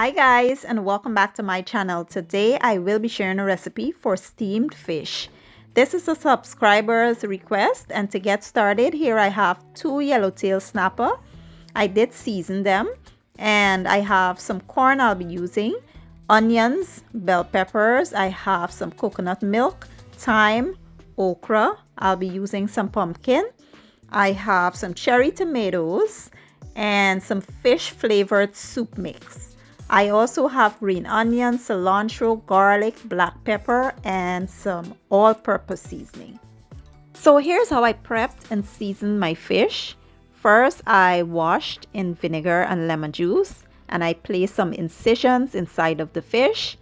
Hi guys, and welcome back to my channel. Today I will be sharing a recipe for steamed fish. This is a subscriber's request, and to get started, here I have 2 yellowtail snapper. I did season them, and I have some corn I'll be using, onions, bell peppers, I have some coconut milk, thyme, okra, I'll be using some pumpkin, I have some cherry tomatoes, and some fish flavored soup mix. I also have green onion, cilantro, garlic, black pepper, and some all-purpose seasoning. So here's how I prepped and seasoned my fish. First, I washed in vinegar and lemon juice, and I placed some incisions inside of the fish,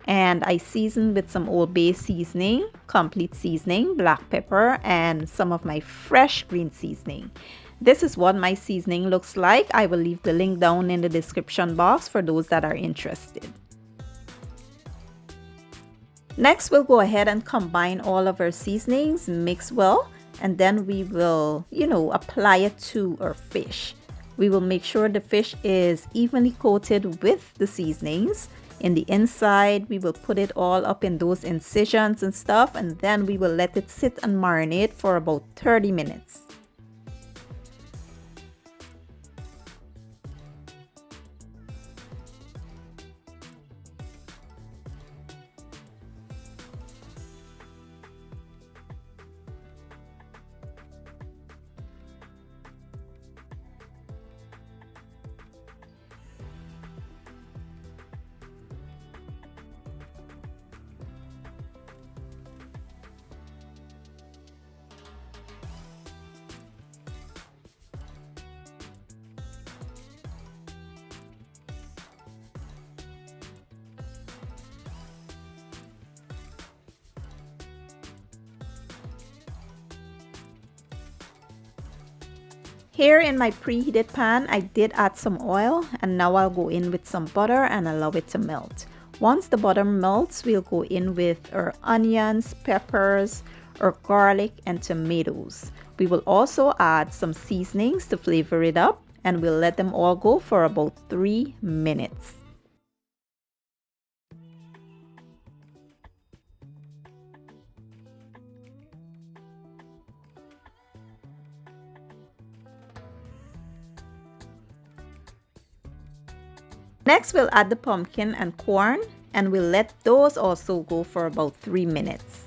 and I seasoned with some Old Bay seasoning, complete seasoning, black pepper, and some of my fresh green seasoning. This is what my seasoning looks like. I will leave the link down in the description box for those that are interested. Next, we'll go ahead and combine all of our seasonings, mix well, and then we will, apply it to our fish. We will make sure the fish is evenly coated with the seasonings. In the inside, we will put it all up in those incisions and stuff, and then we will let it sit and marinate for about 30 minutes. Here in my preheated pan, I did add some oil, and now I'll go in with some butter and allow it to melt. Once the butter melts, we'll go in with our onions, peppers, our garlic, and tomatoes. We will also add some seasonings to flavor it up, and we'll let them all go for about 3 minutes. Next, we'll add the pumpkin and corn, and we'll let those also go for about 3 minutes.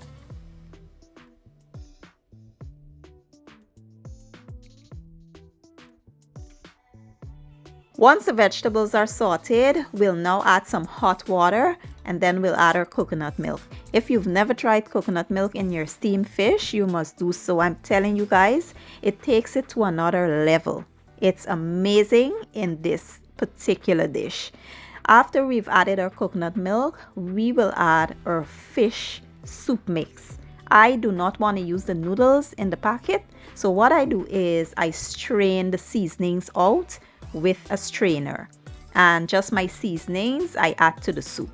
Once the vegetables are sauteed, we'll now add some hot water, and then we'll add our coconut milk. If you've never tried coconut milk in your steamed fish, you must do so. I'm telling you guys, it takes it to another level. It's amazing in this particular dish. After we've added our coconut milk, we will add our fish soup mix. I do not want to use the noodles in the packet, so what I do is I strain the seasonings out with a strainer, and just my seasonings I add to the soup.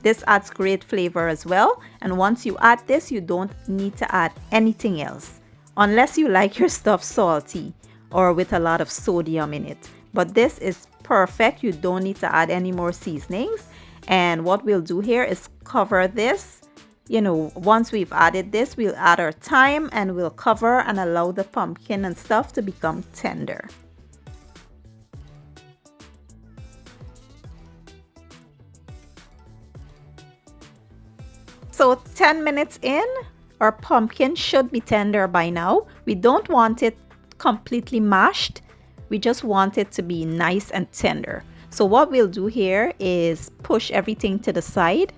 This adds great flavor as well, and once you add this, you don't need to add anything else unless you like your stuff salty or with a lot of sodium in it. But this is perfect. You don't need to add any more seasonings. And what we'll do here is cover this. Once we've added this, we'll add our thyme, and we'll cover and allow the pumpkin and stuff to become tender. So 10 minutes in, our pumpkin should be tender by now. We don't want it completely mashed. We just want it to be nice and tender. So what we'll do here is push everything to the side,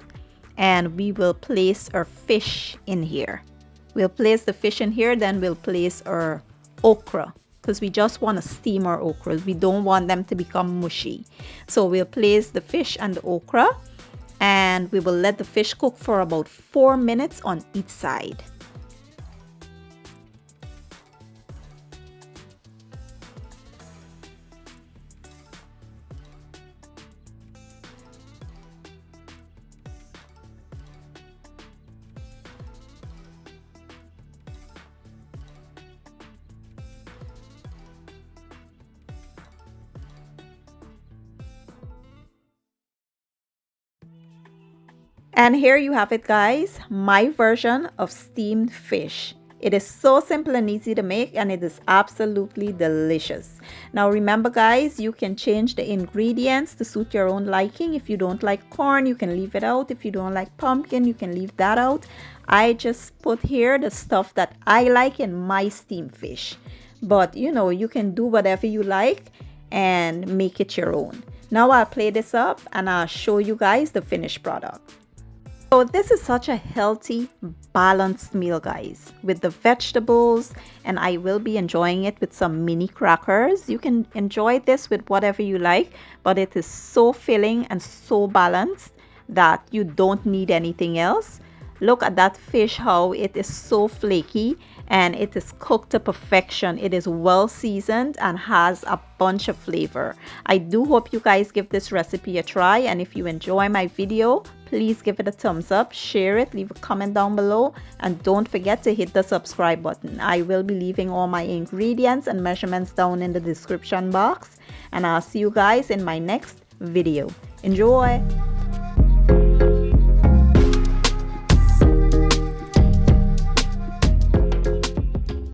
and we will place our fish in here. We'll place the fish in here, then we'll place our okra, because we just want to steam our okras. We don't want them to become mushy. So we'll place the fish and the okra, and we will let the fish cook for about 4 minutes on each side. And here you have it, guys, my version of steamed fish. It is so simple and easy to make, and it is absolutely delicious. Now remember, guys, you can change the ingredients to suit your own liking. If you don't like corn, you can leave it out. If you don't like pumpkin, you can leave that out. I just put here the stuff that I like in my steamed fish. But you know, you can do whatever you like and make it your own. Now I'll play this up and I'll show you guys the finished product. So this is such a healthy, balanced meal, guys, with the vegetables, and I will be enjoying it with some mini crackers. You can enjoy this with whatever you like, but it is so filling and so balanced that you don't need anything else. Look at that fish, how it is so flaky and it is cooked to perfection. It is well seasoned and has a bunch of flavor. I do hope you guys give this recipe a try, and if you enjoy my video, please give it a thumbs up, share it, leave a comment down below, and don't forget to hit the subscribe button. I will be leaving all my ingredients and measurements down in the description box, and I'll see you guys in my next video. Enjoy!